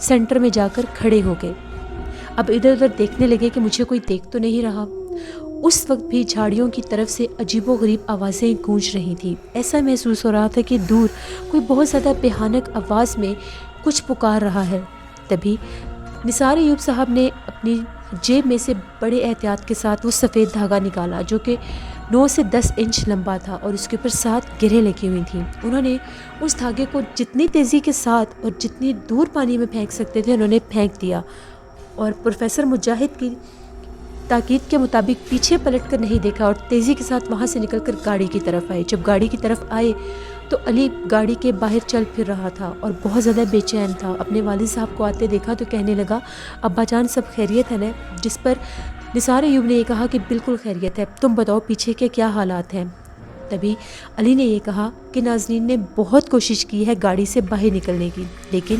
Centre میں جا کر کھڑے ہو گئے۔ اب ادھر ادھر دیکھنے لگے کہ مجھے کوئی دیکھ تو نہیں رہا۔ اس وقت بھی جھاڑیوں کی طرف سے عجیب و غریب آوازیں گونج رہی تھیں۔ ایسا محسوس ہو رہا تھا کہ دور کوئی بہت زیادہ بھیانک آواز میں کچھ پکار رہا ہے۔ تبھی نثار ایوب صاحب نے اپنی جیب میں سے بڑے احتیاط کے ساتھ وہ سفید دھاگا نکالا جو کہ 9 سے 10 انچ لمبا تھا اور اس کے اوپر 7 گرہیں لگی ہوئی تھیں۔ انہوں نے اس دھاگے کو جتنی تیزی کے ساتھ اور جتنی دور پانی میں پھینک سکتے تھے انہوں نے پھینک دیا، اور پروفیسر مجاہد کی تاکید کے مطابق پیچھے پلٹ کر نہیں دیکھا اور تیزی کے ساتھ وہاں سے نکل کر گاڑی کی طرف آئے۔ جب گاڑی کی طرف آئے تو علی گاڑی کے باہر چل پھر رہا تھا اور بہت زیادہ بے چین تھا۔ اپنے والد صاحب کو آتے دیکھا تو کہنے لگا، ابا جان سب خیریت ہے نا؟ جس پر نثار ایوب نے یہ کہا کہ بالکل خیریت ہے، تم بتاؤ پیچھے کے کیا حالات ہیں؟ تبھی علی نے یہ کہا کہ ناظرین نے بہت کوشش کی ہے گاڑی سے باہر نکلنے کی، لیکن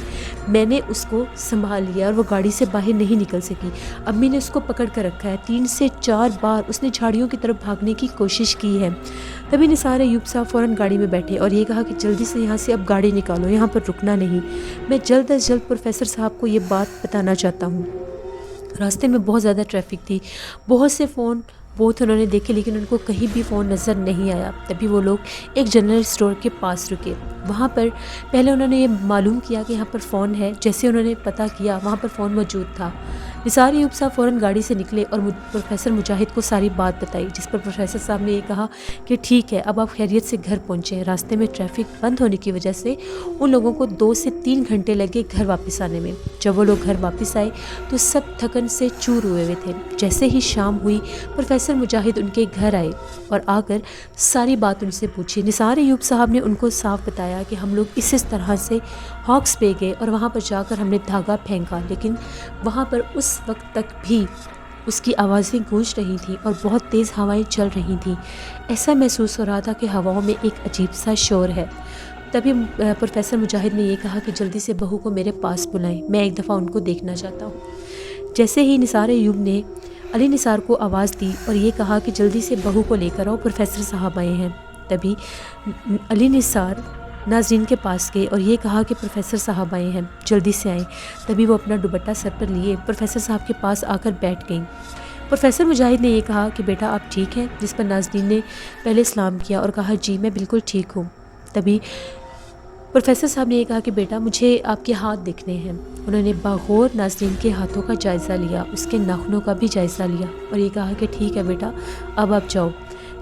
میں نے اس کو سنبھال لیا اور وہ گاڑی سے باہر نہیں نکل سکی۔ امی نے اس کو پکڑ کر رکھا ہے، 3 سے 4 بار اس نے جھاڑیوں کی طرف بھاگنے کی کوشش کی ہے۔ تبھی نثار ایوب صاحب فوراً گاڑی میں بیٹھے اور یہ کہا کہ جلدی سے یہاں سے اب گاڑی نکالو، یہاں پر رکنا نہیں، میں جلد از جلد پروفیسر صاحب کو یہ بات بتانا چاہتا ہوں۔ راستے میں بہت زیادہ ٹریفک تھی، بہت سے فون بوتھ انہوں نے دیکھے لیکن ان کو کہیں بھی فون نظر نہیں آیا۔ تبھی وہ لوگ ایک جنرل اسٹور کے پاس رکے۔ وہاں پر پہلے انہوں نے یہ معلوم کیا کہ یہاں پر فون ہے۔ جیسے انہوں نے پتہ کیا وہاں پر فون موجود تھا۔ نثار ایوب صاحب فوراً گاڑی سے نکلے اور پروفیسر مجاہد کو ساری بات بتائی، جس پر پروفیسر صاحب نے یہ کہا کہ ٹھیک ہے اب آپ خیریت سے گھر پہنچے ہیں۔ راستے میں ٹریفک بند ہونے کی وجہ سے ان لوگوں کو 2 سے 3 گھنٹے لگے گھر واپس آنے میں۔ جب وہ لوگ گھر واپس آئے تو سب تھکن سے چور ہوئے ہوئے تھے۔ جیسے ہی شام ہوئی پروفیسر مجاہد ان کے گھر آئے اور آ کر ساری بات ان سے پوچھی۔ نثار ایوب صاحب نے ان کو صاف بتایا کہ ہم لوگ اس طرح سے ہاکس پہ گئے اور وہاں پر جا کر ہم نے دھاگا پھینکا، لیکن وہاں پر اس وقت تک بھی اس کی آوازیں گونج رہی تھیں اور بہت تیز ہوائیں چل رہی تھیں۔ ایسا محسوس ہو رہا تھا کہ ہواؤں میں ایک عجیب سا شور ہے۔ تبھی پروفیسر مجاہد نے یہ کہا کہ جلدی سے بہو کو میرے پاس بلائیں، میں ایک دفعہ ان کو دیکھنا چاہتا ہوں۔ جیسے ہی نثار ایوب نے علی نثار کو آواز دی اور یہ کہا کہ جلدی سے بہو کو لے کر آؤ، پروفیسر صاحب آئے ہیں۔ تبھی علی نثار ناظرین کے پاس گئے اور یہ کہا کہ پروفیسر صاحب آئے ہیں، جلدی سے آئیں۔ تبھی وہ اپنا دوپٹہ سر پر لیے پروفیسر صاحب کے پاس آ کر بیٹھ گئیں۔ پروفیسر مجاہد نے یہ کہا کہ بیٹا آپ ٹھیک ہیں؟ جس پر ناظرین نے پہلے سلام کیا اور کہا جی میں بالکل ٹھیک ہوں۔ تبھی پروفیسر صاحب نے یہ کہا کہ بیٹا مجھے آپ کے ہاتھ دیکھنے ہیں۔ انہوں نے باغور ناظرین کے ہاتھوں کا جائزہ لیا، اس کے ناخنوں کا بھی جائزہ لیا اور یہ کہا کہ ٹھیک ہے بیٹا اب آپ جاؤ۔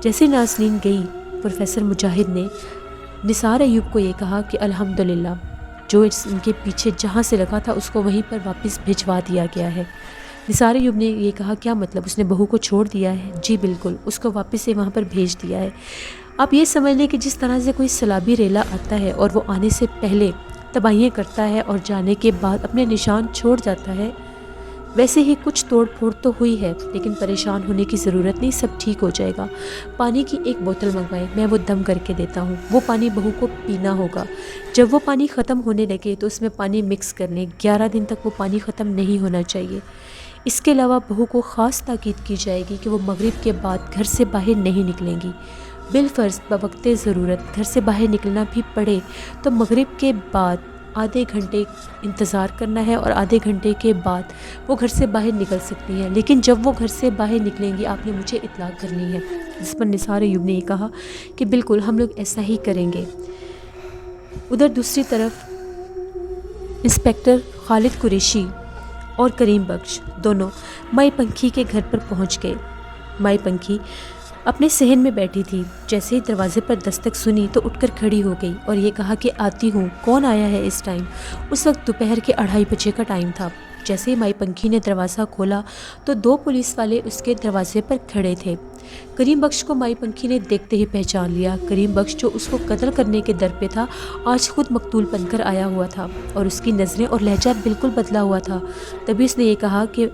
جیسے ناظرین گئی پروفیسر مجاہد نے نثار ایوب کو یہ کہا کہ الحمدللہ جو ان کے پیچھے جہاں سے لگا تھا اس کو وہیں پر واپس بھجوا دیا گیا ہے۔ نثار ایوب نے یہ کہا کیا مطلب، اس نے بہو کو چھوڑ دیا ہے؟ جی بالکل، اس کو واپس سے وہاں پر بھیج دیا ہے۔ آپ یہ سمجھ لیں کہ جس طرح سے کوئی سیلابی ریلا آتا ہے اور وہ آنے سے پہلے تباہیاں کرتا ہے اور جانے کے بعد اپنے نشان چھوڑ جاتا ہے، ویسے ہی کچھ توڑ پھوڑ تو ہوئی ہے، لیکن پریشان ہونے کی ضرورت نہیں، سب ٹھیک ہو جائے گا۔ پانی کی ایک بوتل منگوائیں، میں وہ دم کر کے دیتا ہوں، وہ پانی بہو کو پینا ہوگا۔ جب وہ پانی ختم ہونے لگے تو اس میں پانی مکس کر لیں، 11 دن تک وہ پانی ختم نہیں ہونا چاہیے۔ اس کے علاوہ بہو کو خاص تاکید کی جائے گی کہ وہ مغرب کے بعد گھر سے باہر نہیں نکلیں گی۔ بالفرض بوقت ضرورت گھر سے باہر نکلنا بھی پڑے تو مغرب کے بعد آدھے گھنٹے انتظار کرنا ہے اور آدھے گھنٹے کے بعد وہ گھر سے باہر نکل سکتی ہیں، لیکن جب وہ گھر سے باہر نکلیں گی آپ نے مجھے اطلاع کرنی ہے۔ جس پر نثار ایوب نے یہ کہا کہ بالکل ہم لوگ ایسا ہی کریں گے۔ ادھر دوسری طرف انسپیکٹر خالد قریشی اور کریم بخش دونوں مائی پنکھی کے گھر پر پہنچ گئے۔ مائی پنکھی اپنے صحن میں بیٹھی تھی، جیسے ہی دروازے پر دستک سنی تو اٹھ کر کھڑی ہو گئی اور یہ کہا کہ آتی ہوں، کون آیا ہے اس ٹائم؟ اس وقت دوپہر کے 2:30 بجے کا ٹائم تھا۔ جیسے ہی مائی پنکھی نے دروازہ کھولا تو 2 پولیس والے اس کے دروازے پر کھڑے تھے۔ کریم بخش کو مائی پنکھی نے دیکھتے ہی پہچان لیا۔ کریم بخش جو اس کو قتل کرنے کے در پہ تھا آج خود مقتول بن کر آیا ہوا تھا اور اس کی نظریں اور لہجہ بالکل بدلا ہوا تھا۔ تبھی اس نے یہ کہا کہ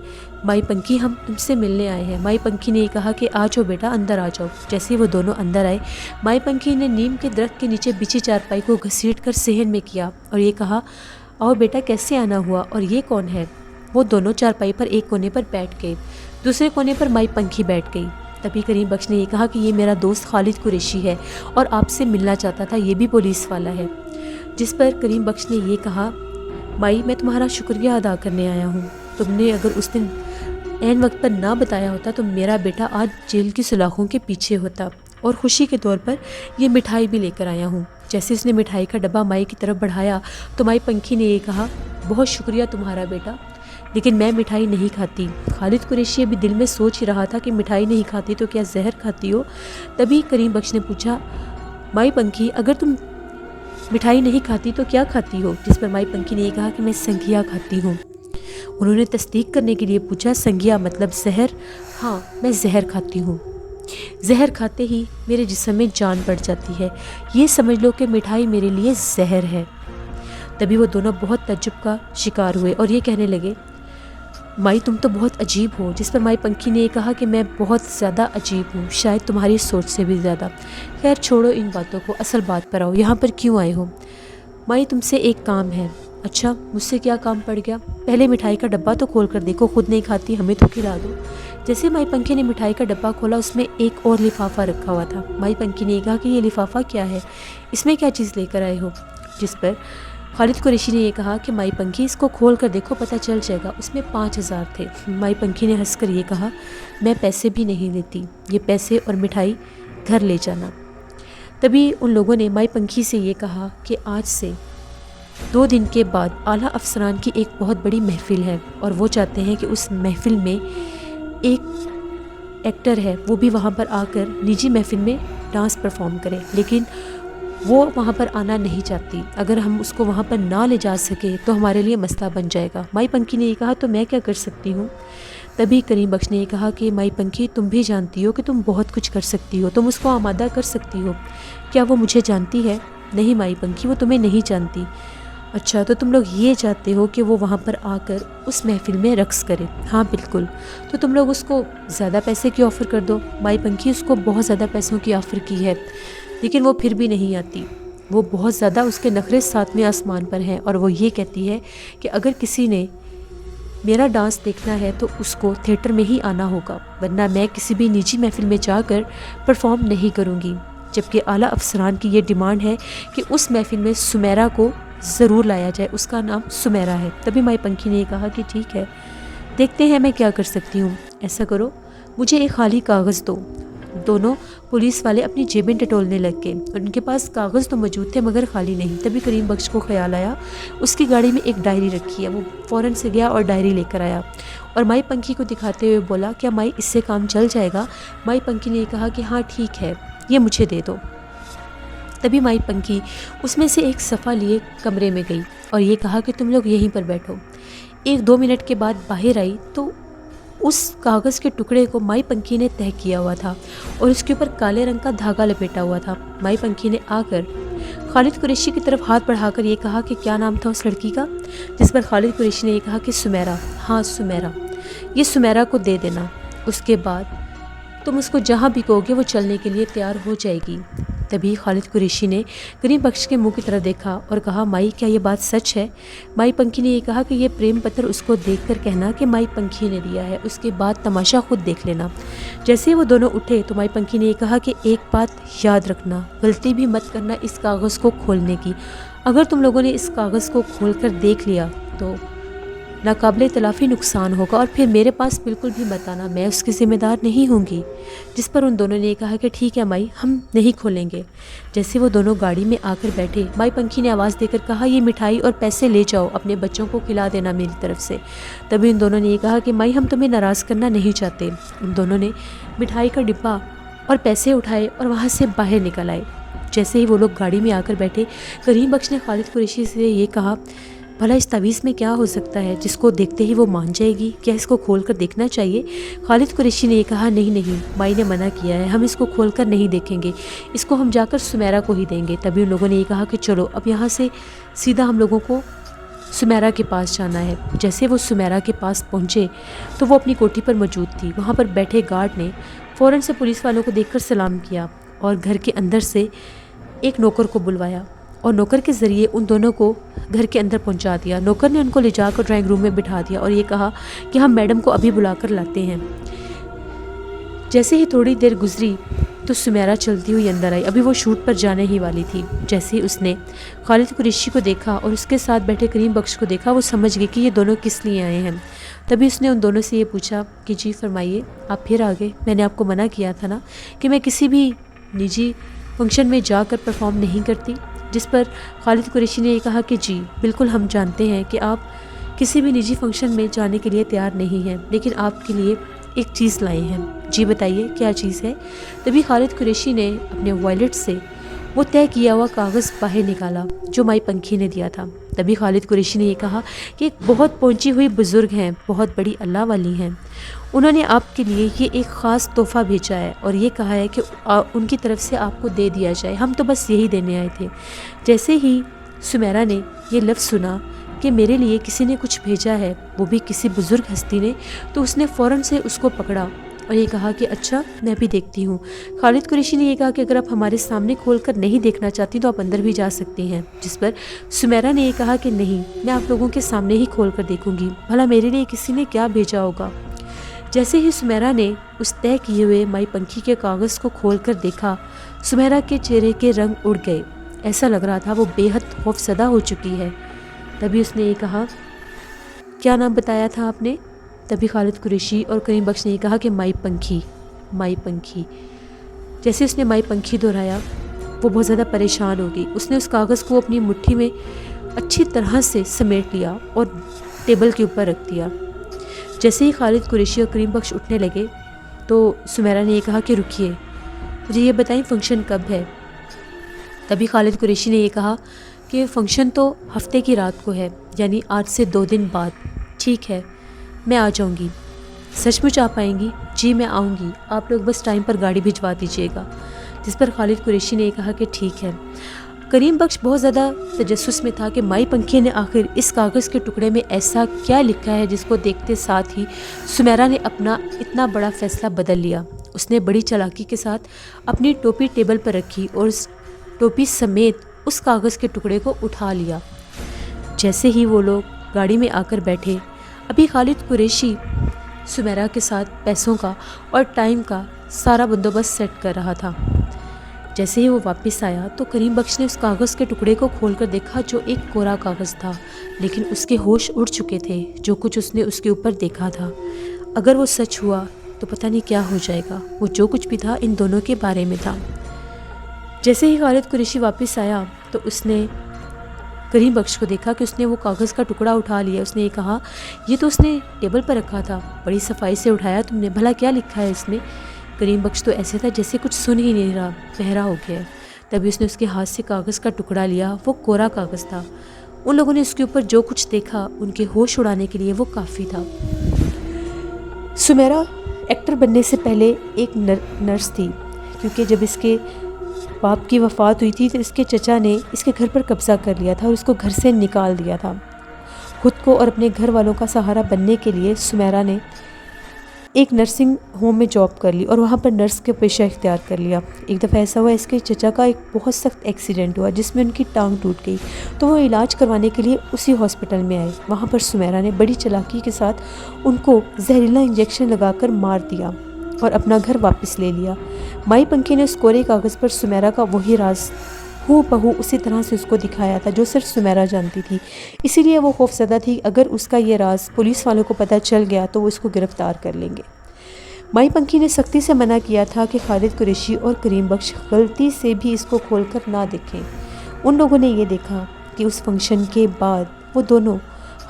مائی پنکھی ہم تم سے ملنے آئے ہیں۔ مائی پنکھی نے یہ کہا کہ آ جاؤ بیٹا اندر آ جاؤ۔ جیسے وہ دونوں اندر آئے مائی پنکھی نے نیم کے درخت کے نیچے بچھی چارپائی کو گھسیٹ کر صحن میں کیا اور یہ کہا آؤ بیٹا کیسے آنا ہوا اور یہ کون ہے؟ وہ دونوں چارپائی پر ایک کونے پر بیٹھ گئے، دوسرے کونے پر مائی پنکھی بیٹھ گئی۔ تبھی کریم بخش نے یہ کہا کہ یہ میرا دوست خالد قریشی ہے اور آپ سے ملنا چاہتا تھا، یہ بھی پولیس والا ہے۔ جس پر کریم بخش نے یہ کہا مائی میں تمہارا شکریہ ادا کرنے آیا ہوں، تم نے اگر اس دن عین وقت پر نہ بتایا ہوتا تو میرا بیٹا آج جیل کی سلاخوں کے پیچھے ہوتا، اور خوشی کے طور پر یہ مٹھائی بھی لے کر آیا ہوں۔ جیسے اس نے مٹھائی کا ڈبہ مائی کی طرف بڑھایا تو مائی پنکھی نے یہ کہا، بہت شکریہ تمہارا بیٹا، لیکن میں مٹھائی نہیں کھاتی۔ خالد قریشی ابھی دل میں سوچ ہی رہا تھا کہ مٹھائی نہیں کھاتی تو کیا زہر کھاتی ہو، تبھی کریم بخش نے پوچھا، مائی پنکھی اگر تم مٹھائی نہیں کھاتی تو کیا کھاتی ہو؟ جس پر مائی پنکھی نے یہ کہا کہ میں سنگھیا کھاتی ہوں۔ انہوں نے تصدیق کرنے کے لیے پوچھا، سنگھیا مطلب زہر؟ ہاں میں زہر کھاتی ہوں، زہر کھاتے ہی میرے جسم میں جان بڑھ جاتی ہے، یہ سمجھ لو کہ مٹھائی میرے لیے زہر ہے۔ تبھی وہ دونوں بہت تعجب کا شکار ہوئے اور یہ کہنے لگے، مائی تم تو بہت عجیب ہو۔ جس پر مائی پنکھی نے یہ کہا کہ میں بہت زیادہ عجیب ہوں، شاید تمہاری سوچ سے بھی زیادہ۔ خیر چھوڑو ان باتوں کو، اصل بات پر آؤ، یہاں پر کیوں آئے ہو؟ مائی تم سے ایک کام ہے۔ اچھا مجھ سے کیا کام پڑ گیا؟ پہلے مٹھائی کا ڈبہ تو کھول کر دیکھو، خود نہیں کھاتی ہمیں تو کھلا دو۔ جیسے مائی پنکھی نے مٹھائی کا ڈبہ کھولا اس میں ایک اور لفافہ رکھا ہوا تھا۔ مائی پنکھی نے یہ کہا کہ یہ لفافہ کیا ہے، اس میں کیا چیز لے کر آئے ہو؟ جس پر خالد قریشی نے یہ کہا کہ مائی پنکھی اس کو کھول کر دیکھو، پتہ چل جائے گا۔ اس میں 5,000 تھے۔ مائی پنکھی نے ہنس کر یہ کہا، میں پیسے بھی نہیں لیتی، یہ پیسے اور مٹھائی گھر لے جانا۔ تبھی ان لوگوں نے مائی پنکھی سے یہ کہا کہ آج سے 2 دن کے بعد اعلیٰ افسران کی ایک بہت بڑی محفل ہے اور وہ چاہتے ہیں کہ اس محفل میں ایک ایکٹر ہے وہ بھی وہاں پر آ کر نجی محفل میں ڈانس پرفارم کرے، لیکن وہ وہاں پر آنا نہیں چاہتی۔ اگر ہم اس کو وہاں پر نہ لے جا سکے تو ہمارے لیے مسئلہ بن جائے گا۔ مائی پنکھی نے یہ کہا تو میں کیا کر سکتی ہوں؟ تبھی کریم بخش نے یہ کہا کہ مائی پنکھی تم بھی جانتی ہو کہ تم بہت کچھ کر سکتی ہو، تم اس کو آمادہ کر سکتی ہو۔ کیا وہ مجھے جانتی ہے؟ نہیں مائی پنکھی وہ تمہیں نہیں جانتی۔ اچھا تو تم لوگ یہ چاہتے ہو کہ وہ وہاں پر آ کر اس محفل میں رقص کرے؟ ہاں بالکل۔ تو تم لوگ اس کو زیادہ پیسے کی آفر کر دو۔ مائی پنکھی اس کو بہت زیادہ پیسوں کی آفر کی ہے، لیکن وہ پھر بھی نہیں آتی۔ وہ بہت زیادہ اس کے نخرے 7ویں آسمان پر ہیں اور وہ یہ کہتی ہے کہ اگر کسی نے میرا ڈانس دیکھنا ہے تو اس کو تھیٹر میں ہی آنا ہوگا، ورنہ میں کسی بھی نجی محفل میں جا کر پرفارم نہیں کروں گی۔ جبکہ اعلیٰ افسران کی یہ ڈیمانڈ ہے کہ اس محفل میں سمیرا کو ضرور لایا جائے، اس کا نام سمیرا ہے۔ تبھی مائی پنکھی نے یہ کہا کہ ٹھیک ہے، دیکھتے ہیں میں کیا کر سکتی ہوں۔ ایسا کرو مجھے ایک خالی کاغذ دو۔ دونوں پولیس والے اپنی جیبیں ٹٹولنے لگ گئے اور ان کے پاس کاغذ تو موجود تھے مگر خالی نہیں۔ تبھی کریم بخش کو خیال آیا اس کی گاڑی میں ایک ڈائری رکھی ہے، وہ فوراً سے گیا اور ڈائری لے کر آیا اور مائی پنکھی کو دکھاتے ہوئے بولا، کیا مائی اس سے کام چل جائے گا؟ مائی پنکھی نے یہ کہا کہ ہاں ٹھیک ہے، یہ مجھے دے دو۔ تبھی مائی پنکھی اس میں سے ایک صفحہ لیے کمرے میں گئی اور یہ کہا کہ تم لوگ یہیں پر بیٹھو۔ 1-2 منٹ کے بعد باہر آئی تو اس کاغذ کے ٹکڑے کو مائی پنکھی نے تہہ کیا ہوا تھا اور اس کے اوپر کالے رنگ کا دھاگا لپیٹا ہوا تھا۔ مائی پنکھی نے آ کر خالد قریشی کی طرف ہاتھ بڑھا کر یہ کہا کہ کیا نام تھا اس لڑکی کا؟ جس پر خالد قریشی نے یہ کہا کہ سمیرا۔ ہاں سمیرا، یہ سمیرا کو دے دینا، اس کے بعد تم اس کو جہاں بھی کہو گے وہ چلنے کے لیے تیار ہو جائے گی۔ تبھی خالد قریشی نے کریم بخش کے منہ کی طرف دیکھا اور کہا، مائی کیا یہ بات سچ ہے؟ مائی پنکھی نے یہ کہا کہ یہ پریم پتر اس کو دیکھ کر کہنا کہ مائی پنکھی نے دیا ہے، اس کے بعد تماشا خود دیکھ لینا۔ جیسے وہ دونوں اٹھے تو مائی پنکھی نے یہ کہا کہ ایک بات یاد رکھنا، غلطی بھی مت کرنا اس کاغذ کو کھولنے کی۔ اگر تم لوگوں نے اس کاغذ کو کھول کر دیکھ لیا تو ناقابل تلافی نقصان ہوگا اور پھر میرے پاس بالکل بھی مت آنا، میں اس کی ذمہ دار نہیں ہوں گی۔ جس پر ان دونوں نے یہ کہا کہ ٹھیک ہے مائی، ہم نہیں کھولیں گے۔ جیسے وہ دونوں گاڑی میں آ کر بیٹھے، مائی پنکھی نے آواز دے کر کہا، یہ مٹھائی اور پیسے لے جاؤ، اپنے بچوں کو کھلا دینا میری طرف سے۔ تبھی ان دونوں نے یہ کہا کہ مائی ہم تمہیں ناراض کرنا نہیں چاہتے۔ ان دونوں نے مٹھائی کا ڈبہ اور پیسے اٹھائے اور وہاں سے باہر نکل آئے۔ جیسے ہی وہ لوگ گاڑی میں آ کر بیٹھے، کریم بخش نے خالد قریشی سے یہ کہا، بھلا اس تعویذ میں کیا ہو سکتا ہے جس کو دیکھتے ہی وہ مان جائے گی؟ کیا اس کو کھول کر دیکھنا چاہیے؟ خالد قریشی نے یہ کہا، نہیں نہیں، مائی نے منع کیا ہے، ہم اس کو کھول کر نہیں دیکھیں گے، اس کو ہم جا کر سمیرا کو ہی دیں گے۔ تبھی ان لوگوں نے یہ کہا کہ چلو اب یہاں سے سیدھا ہم لوگوں کو سمیرا کے پاس جانا ہے۔ جیسے وہ سمیرا کے پاس پہنچے تو وہ اپنی کوٹھی پر موجود تھی۔ وہاں پر بیٹھے گارڈ نے فوراً سے پولیس والوں کو دیکھ کر سلام کیا اور گھر کے اندر سے ایک نوکر کو بلوایا اور نوکر کے ذریعے ان دونوں کو گھر کے اندر پہنچا دیا۔ نوکر نے ان کو لے جا کر ڈرائنگ روم میں بٹھا دیا اور یہ کہا کہ ہم میڈم کو ابھی بلا کر لاتے ہیں۔ جیسے ہی تھوڑی دیر گزری تو سمیرہ چلتی ہوئی اندر آئی. ابھی وہ شوٹ پر جانے ہی والی تھی. جیسے ہی اس نے خالد قریشی کو دیکھا اور اس کے ساتھ بیٹھے کریم بخش کو دیکھا، وہ سمجھ گئی کہ یہ دونوں کس لیے آئے ہیں. تبھی اس نے ان دونوں سے یہ پوچھا کہ جی فرمائیے، آپ پھر آ گئے. میں نے آپ کو منع کیا تھا نا کہ میں کسی بھی نجی فنکشن میں جا کر پرفارم نہیں کرتی. جس پر خالد قریشی نے یہ کہا کہ جی بالکل ہم جانتے ہیں کہ آپ کسی بھی نجی فنکشن میں جانے کے لیے تیار نہیں ہیں، لیکن آپ کے لیے ایک چیز لائے ہیں. جی بتائیے کیا چیز ہے. تبھی خالد قریشی نے اپنے وائلٹ سے وہ طے کیا ہوا کاغذ باہر نکالا جو مائی پنکھی نے دیا تھا. تبھی خالد قریشی نے یہ کہا کہ ایک بہت پہنچی ہوئی بزرگ ہیں، بہت بڑی اللہ والی ہیں، انہوں نے آپ کے لیے یہ ایک خاص تحفہ بھیجا ہے اور یہ کہا ہے کہ ان کی طرف سے آپ کو دے دیا جائے. ہم تو بس یہی دینے آئے تھے. جیسے ہی سمیرہ نے یہ لفظ سنا کہ میرے لیے کسی نے کچھ بھیجا ہے، وہ بھی کسی بزرگ ہستی نے، تو اس نے فوراً سے اس کو پکڑا اور یہ کہا کہ اچھا میں بھی دیکھتی ہوں. خالد قریشی نے یہ کہا کہ اگر آپ ہمارے سامنے کھول کر نہیں دیکھنا چاہتی تو آپ اندر بھی جا سکتی ہیں. جس پر سمیرہ نے یہ کہا کہ نہیں، میں آپ لوگوں کے سامنے ہی کھول کر دیکھوں گی، بھلا میرے لیے کسی نے کیا بھیجا ہوگا. جیسے ہی سمیرہ نے اس طے کیے ہوئے مائی پنکھی کے کاغذ کو کھول کر دیکھا، سمیرہ کے چہرے کے رنگ اڑ گئے. ایسا لگ رہا تھا وہ بے حد خوفزدہ ہو چکی ہے. تبھی اس نے یہ کہا کیا نام بتایا تھا آپ نے. تبھی خالد قریشی اور کریم بخش نے یہ کہا کہ مائی پنکھی، مائی پنکھی. جیسے اس نے مائی پنکھی دہرایا وہ بہت زیادہ پریشان ہو گئی. اس نے اس کاغذ کو اپنی مٹھی میں اچھی طرح سے سمیٹ لیا اور ٹیبل کے اوپر رکھ دیا. جیسے ہی خالد قریشی اور کریم بخش اٹھنے لگے تو سمیرہ نے یہ کہا کہ رکیے، مجھے یہ بتائیں فنکشن کب ہے. تبھی خالد قریشی نے یہ کہا کہ فنکشن تو ہفتے کی رات کو ہے، یعنی آج سے 2 دن بعد. ٹھیک ہے میں آ جاؤں گی. سچ مچ آپ آئیں گی. جی میں آؤں گی، آپ لوگ بس ٹائم پر گاڑی بھجوا دیجیے گا. جس پر خالد قریشی نے یہ کہا کہ ٹھیک ہے. کریم بخش بہت زیادہ تجسس میں تھا کہ مائی پنکھی نے آخر اس کاغذ کے ٹکڑے میں ایسا کیا لکھا ہے جس کو دیکھتے ساتھ ہی سمیرہ نے اپنا اتنا بڑا فیصلہ بدل لیا. اس نے بڑی چالاکی کے ساتھ اپنی ٹوپی ٹیبل پر رکھی اور اس ٹوپی سمیت اس کاغذ کے ٹکڑے کو اٹھا لیا. جیسے ہی وہ لوگ گاڑی میں آ کر بیٹھے، ابھی خالد قریشی سمیرہ کے ساتھ پیسوں کا اور ٹائم کا سارا بندوبست سیٹ کر رہا تھا. جیسے ہی وہ واپس آیا تو کریم بخش نے اس کاغذ کے ٹکڑے کو کھول کر دیکھا جو ایک کورا کاغذ تھا، لیکن اس کے ہوش اڑ چکے تھے. جو کچھ اس نے اس کے اوپر دیکھا تھا اگر وہ سچ ہوا تو پتہ نہیں کیا ہو جائے گا. وہ جو کچھ بھی تھا ان دونوں کے بارے میں تھا. جیسے ہی خالد قریشی واپس آیا تو اس نے کریم بخش کو دیکھا کہ اس نے وہ کاغذ کا ٹکڑا اٹھا لیا. اس نے یہ کہا یہ تو اس نے ٹیبل پر رکھا تھا، بڑی صفائی سے اٹھایا تم نے، بھلا کیا لکھا ہے اس میں. کریم بخش تو ایسے تھا جیسے کچھ سن ہی نہیں رہا، بہرا ہو گیا. تبھی اس نے اس کے ہاتھ سے کاغذ کا ٹکڑا لیا. وہ کورا کاغذ تھا. ان لوگوں نے اس کے اوپر جو کچھ دیکھا ان کے ہوش اڑانے کے لیے وہ کافی تھا. سمیرہ ایکٹر بننے سے پہلے ایک نرس تھی، کیونکہ جب اس کے باپ کی وفات ہوئی تھی تو اس کے چچا نے اس کے گھر پر قبضہ کر لیا تھا اور اس کو گھر سے نکال دیا تھا. خود کو اور اپنے گھر والوں کا سہارا بننے کے لیے سمیرہ نے ایک نرسنگ ہوم میں جاب کر لی اور وہاں پر نرس کے پیشہ اختیار کر لیا. ایک دفعہ ایسا ہوا اس کے چچا کا ایک بہت سخت ایکسیڈنٹ ہوا جس میں ان کی ٹانگ ٹوٹ گئی، تو وہ علاج کروانے کے لیے اسی ہاسپٹل میں آئے. وہاں پر سمیرہ نے بڑی چالاکی کے ساتھ ان کو زہریلا انجیکشن لگا کر مار دیا اور اپنا گھر واپس لے لیا. مائی پنکھی نے اس کورے کاغذ پر سمیرہ کا وہی راز ہو بہو اسی طرح سے اس کو دکھایا تھا جو صرف سمیرہ جانتی تھی. اسی لیے وہ خوفزدہ تھی اگر اس کا یہ راز پولیس والوں کو پتہ چل گیا تو وہ اس کو گرفتار کر لیں گے. مائی پنکھی نے سختی سے منع کیا تھا کہ خالد قریشی اور کریم بخش غلطی سے بھی اس کو کھول کر نہ دیکھیں. ان لوگوں نے یہ دیکھا کہ اس فنکشن کے بعد وہ دونوں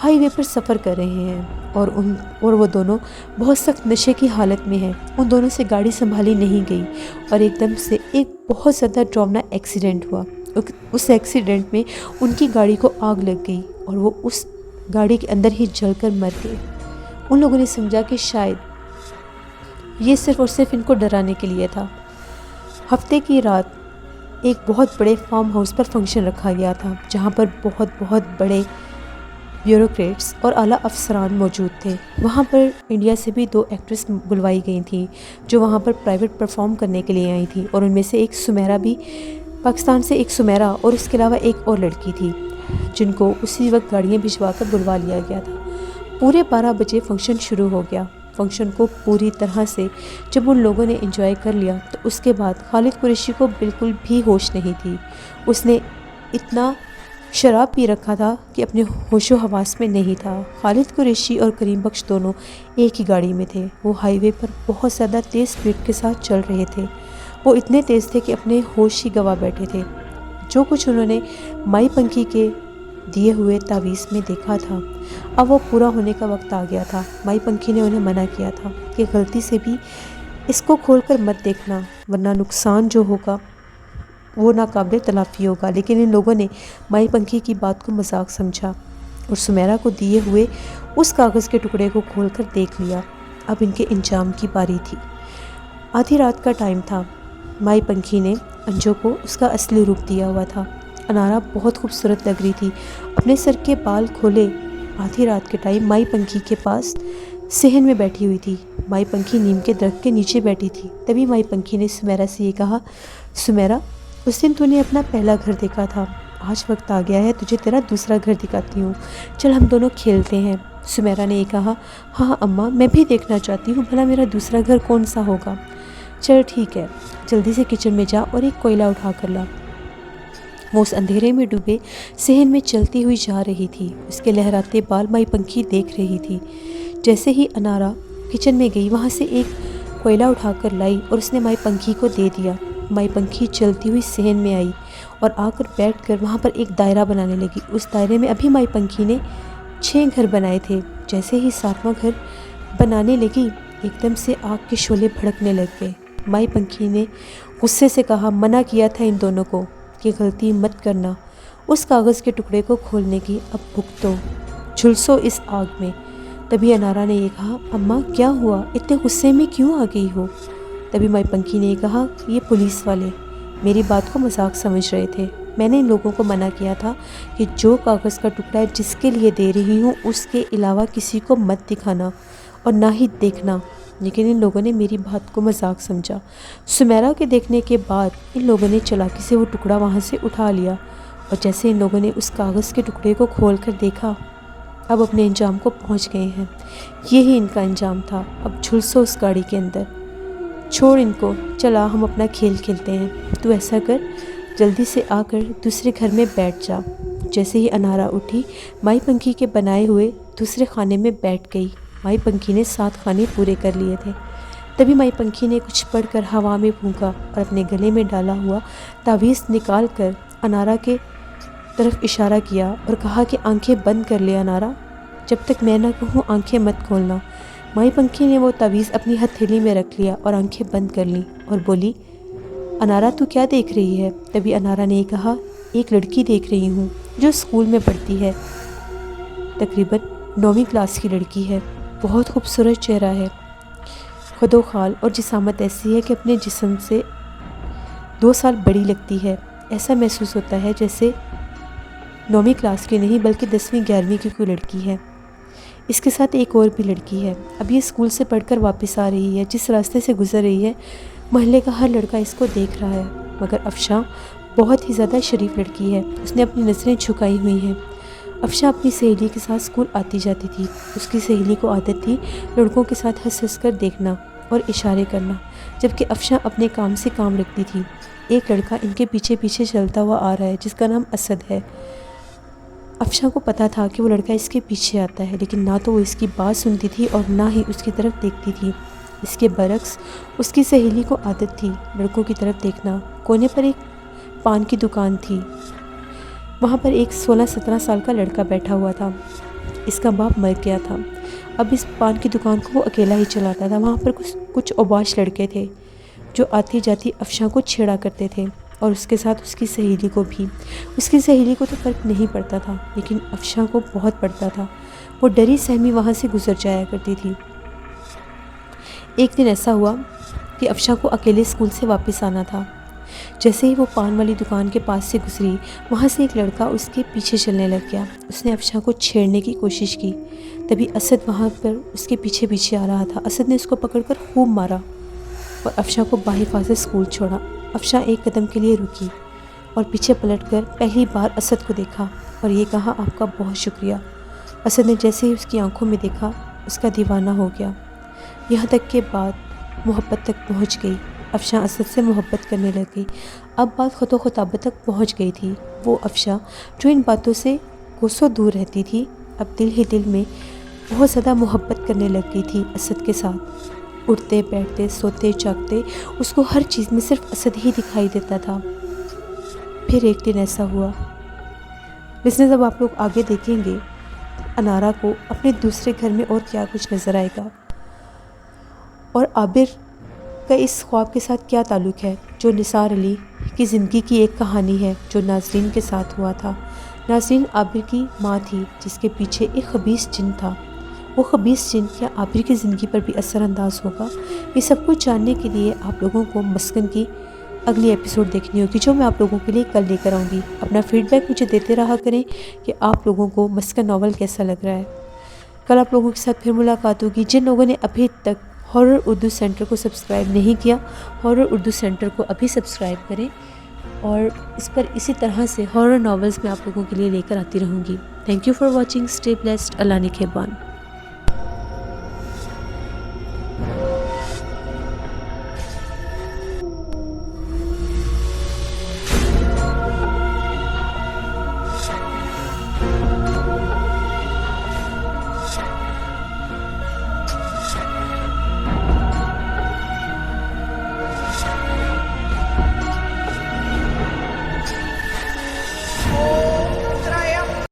ہائی وے پر سفر کر رہے ہیں اور وہ دونوں بہت سخت نشے کی حالت میں ہیں. ان دونوں سے گاڑی سنبھالی نہیں گئی اور ایک دم سے ایک بہت زیادہ ڈراؤنا ایکسیڈنٹ ہوا. اس ایکسیڈنٹ میں ان کی گاڑی کو آگ لگ گئی اور وہ اس گاڑی کے اندر ہی جل کر مر گئے. ان لوگوں نے سمجھا کہ شاید یہ صرف اور صرف ان کو ڈرانے کے لیے تھا. ہفتے کی رات ایک بہت بڑے فارم ہاؤس پر فنکشن رکھا گیا تھا جہاں پر بہت بڑے بیوروکریٹس اور اعلیٰ افسران موجود تھے. وہاں پر انڈیا سے بھی 2 ایکٹریس بلوائی گئی تھیں جو وہاں پر پرائیویٹ پرفارم کرنے کے لیے آئی تھیں، اور ان میں سے ایک سمیرہ بھی، پاکستان سے ایک سمیرہ اور اس کے علاوہ ایک اور لڑکی تھی جن کو اسی وقت گاڑیاں بھجوا کر بلوا لیا گیا تھا. پورے 12 بجے فنکشن شروع ہو گیا. فنکشن کو پوری طرح سے جب ان لوگوں نے انجوائے کر لیا تو اس کے بعد خالد قریشی کو بالکل بھی ہوش نہیں تھی۔ اس نے اتنا شراب پی رکھا تھا کہ اپنے ہوش و حواس میں نہیں تھا۔ خالد قریشی اور کریم بخش دونوں ایک ہی گاڑی میں تھے۔ وہ ہائی وے پر بہت زیادہ تیز سپیڈ کے ساتھ چل رہے تھے۔ وہ اتنے تیز تھے کہ اپنے ہوش ہی گوا بیٹھے تھے۔ جو کچھ انہوں نے مائی پنکھی کے دیے ہوئے تعویذ میں دیکھا تھا اب وہ پورا ہونے کا وقت آ گیا تھا۔ مائی پنکھی نے انہیں منع کیا تھا کہ غلطی سے بھی اس کو کھول کر مت دیکھنا ورنہ نقصان جو ہوگا وہ ناقابل تلافی ہوگا، لیکن ان لوگوں نے مائی پنکھی کی بات کو مذاق سمجھا اور سمیرا کو دیے ہوئے اس کاغذ کے ٹکڑے کو کھول کر دیکھ لیا۔ اب ان کے انجام کی باری تھی۔ آدھی رات کا ٹائم تھا۔ مائی پنکھی نے انجو کو اس کا اصلی روپ دیا ہوا تھا۔ انارا بہت خوبصورت لگ رہی تھی، اپنے سر کے بال کھولے آدھی رات کے ٹائم مائی پنکھی کے پاس صحن میں بیٹھی ہوئی تھی۔ مائی پنکھی نیم کے درخت کے نیچے بیٹھی تھی۔ تبھی مائی پنکھی نے سمیرا سے یہ کہا، سمیرا اس دن تو نے اپنا پہلا گھر دیکھا تھا، آج وقت آ گیا ہے تجھے تیرا دوسرا گھر دکھاتی ہوں، چل ہم دونوں کھیلتے ہیں۔ سمیرا نے یہ کہا، ہاں اماں میں بھی دیکھنا چاہتی ہوں بھلا میرا دوسرا گھر کون سا ہوگا۔ چل ٹھیک ہے، جلدی سے کچن میں جا اور ایک کوئلہ اٹھا کر لا۔ وہ اس اندھیرے میں ڈوبے صحن میں چلتی ہوئی جا رہی تھی۔ اس کے لہراتے بال مائی پنکھی دیکھ رہی تھی۔ جیسے ہی انارا کچن میں گئی وہاں سے ایک کوئلہ اٹھا کر لائی اور اس نے مائی پنکھی کو دے دیا۔ مائی پنکھی چلتی ہوئی صحن میں آئی اور آ کر بیٹھ کر وہاں پر ایک دائرہ بنانے لگی۔ اس دائرے میں ابھی مائی پنکھی نے 6 گھر بنائے تھے۔ جیسے ہی 7واں گھر بنانے لگی ایک دم سے آگ کے شعلے بھڑکنے لگ گئے۔ مائی پنکھی نے غصے سے کہا، منع کیا تھا ان دونوں کو کہ غلطی مت کرنا اس کاغذ کے ٹکڑے کو کھولنے کی، اب بھگتو، جھلسو اس آگ میں۔ تبھی انارا نے یہ کہا، اماں کیا ہوا، اتنے غصے میں کیوں آ گئی ہو؟ تبھی مائی پنکھی نے یہ کہا، یہ پولیس والے میری بات کو مذاق سمجھ رہے تھے۔ میں نے ان لوگوں کو منع کیا تھا کہ جو کاغذ کا ٹکڑا جس کے لیے دے رہی ہوں اس کے علاوہ کسی کو مت دکھانا اور نہ ہی دیکھنا، لیکن ان لوگوں نے میری بات کو مذاق سمجھا۔ سمیرا کے دیکھنے کے بعد ان لوگوں نے چالاکی سے وہ ٹکڑا وہاں سے اٹھا لیا اور جیسے ان لوگوں نے اس کاغذ کے ٹکڑے کو کھول کر دیکھا اب اپنے انجام کو پہنچ گئے ہیں۔ یہی ان کا انجام تھا۔ اب جھلسو اس گاڑی کے اندر، چھوڑ ان کو، چلا ہم اپنا کھیل کھیلتے ہیں۔ تو ایسا کر، جلدی سے آ کر دوسرے گھر میں بیٹھ جا۔ جیسے ہی انارا اٹھی مائی پنکھی کے بنائے ہوئے دوسرے خانے میں بیٹھ گئی۔ مائی پنکھی نے 7 خانے پورے کر لیے تھے۔ تبھی مائی پنکھی نے کچھ پڑھ کر ہوا میں پھونکا اور اپنے گلے میں ڈالا ہوا تعویذ نکال کر انارا کے طرف اشارہ کیا اور کہا کہ آنکھیں بند کر لے انارا، جب تک میں نہ کہوں آنکھیں مت کھولنا۔ مائی پنکھی نے وہ تعویذ اپنی ہتھیلی میں رکھ لیا اور آنکھیں بند کر لیں اور بولی، انارا تو کیا دیکھ رہی ہے؟ تبھی انارا نے یہ کہا، ایک لڑکی دیکھ رہی ہوں جو اسکول میں پڑھتی ہے، تقریباً 9ویں کلاس کی لڑکی ہے، بہت خوبصورت چہرہ ہے، خد و خال اور جسامت ایسی ہے کہ اپنے جسم سے 2 سال بڑی لگتی ہے۔ ایسا محسوس ہوتا ہے جیسے 9ویں کلاس کی نہیں بلکہ 10ویں 11ویں کی کوئی لڑکی ہے۔ اس کے ساتھ ایک اور بھی لڑکی ہے، اب یہ اسکول سے پڑھ کر واپس آ رہی ہے، جس راستے سے گزر رہی ہے محلے کا ہر لڑکا اس کو دیکھ رہا ہے، مگر افشاں بہت ہی زیادہ شریف لڑکی ہے، اس نے اپنی نظریں جھکائی ہوئی ہیں۔ افشاں اپنی سہیلی کے ساتھ اسکول آتی جاتی تھی۔ اس کی سہیلی کو عادت تھی لڑکوں کے ساتھ ہنس ہنس کر دیکھنا اور اشارے کرنا، جبکہ افشاں اپنے کام سے کام رکھتی تھی۔ ایک لڑکا ان کے پیچھے پیچھے چلتا ہوا آ رہا ہے جس کا نام اسد ہے۔ افشاں کو پتہ تھا کہ وہ لڑکا اس کے پیچھے آتا ہے، لیکن نہ تو وہ اس کی بات سنتی تھی اور نہ ہی اس کی طرف دیکھتی تھی۔ اس کے برعکس اس کی سہیلی کو عادت تھی لڑکوں کی طرف دیکھنا۔ کونے پر ایک پان کی دکان تھی، وہاں پر ایک 16-17 سال کا لڑکا بیٹھا ہوا تھا۔ اس کا باپ مر گیا تھا، اب اس پان کی دکان کو وہ اکیلا ہی چلاتا تھا۔ وہاں پر کچھ اوباش لڑکے تھے جو آتی جاتی افشاں کو چھیڑا کرتے تھے اور اس کے ساتھ اس کی سہیلی کو بھی۔ اس کی سہیلی کو تو فرق نہیں پڑتا تھا لیکن افشاں کو بہت پڑتا تھا، وہ ڈری سہمی وہاں سے گزر جایا کرتی تھی۔ ایک دن ایسا ہوا کہ افشاں کو اکیلے اسکول سے واپس آنا تھا۔ جیسے ہی وہ پان والی دکان کے پاس سے گزری وہاں سے ایک لڑکا اس کے پیچھے چلنے لگ گیا۔ اس نے افشاں کو چھیڑنے کی کوشش کی، تبھی اسد وہاں پر اس کے پیچھے پیچھے آ رہا تھا۔ اسد نے اس کو پکڑ کر خوب مارا اور افشاں کو بحفاظت اسکول چھوڑا۔ افشاں ایک قدم کے لیے رکی اور پیچھے پلٹ کر پہلی بار اسد کو دیکھا اور یہ کہا، آپ کا بہت شکریہ۔ اسد نے جیسے ہی اس کی آنکھوں میں دیکھا اس کا دیوانہ ہو گیا۔ یہاں تک کہ بات محبت تک پہنچ گئی۔ افشاں اسد سے محبت کرنے لگ گئی۔ اب بات خط و خطابت تک پہنچ گئی تھی۔ وہ افشاں جو ان باتوں سے کوسوں دور رہتی تھی، اب دل ہی دل میں بہت زیادہ محبت کرنے لگ گئی تھی اسد کے ساتھ۔ اٹھتے بیٹھتے سوتے جاگتے اس کو ہر چیز میں صرف اسد ہی دکھائی دیتا تھا۔ پھر ایک دن ایسا ہوا، بزنس اب آپ لوگ آگے دیکھیں گے انارا کو اپنے دوسرے گھر میں اور کیا کچھ نظر آئے گا، اور عابر کا اس خواب کے ساتھ کیا تعلق ہے جو نثار علی کی زندگی کی ایک کہانی ہے جو ناظرین کے ساتھ ہوا تھا۔ ناظرین، عابر کی ماں تھی جس کے پیچھے ایک خبیث جن تھا۔ وہ خبیث جن کیا عابر کی زندگی پر بھی اثر انداز ہوگا؟ یہ سب کچھ جاننے کے لیے آپ لوگوں کو مسکن کی اگلی ایپیسوڈ دیکھنی ہوگی جو میں آپ لوگوں کے لیے کل لے کر آؤں گی۔ اپنا فیڈ بیک مجھے دیتے رہا کریں کہ آپ لوگوں کو مسکن ناول کیسا لگ رہا ہے۔ کل آپ لوگوں کے ساتھ پھر ملاقات ہوگی۔ جن لوگوں نے ابھی تک ہارر اردو سینٹر کو سبسکرائب نہیں کیا، ہارر اردو سینٹر کو ابھی سبسکرائب کریں، اور اس پر اسی طرح سے ہارر ناولز میں آپ لوگوں کے لیے لے کر آتی رہوں گی۔ Thank you for watching, stay blessed, اللہ نگہبان۔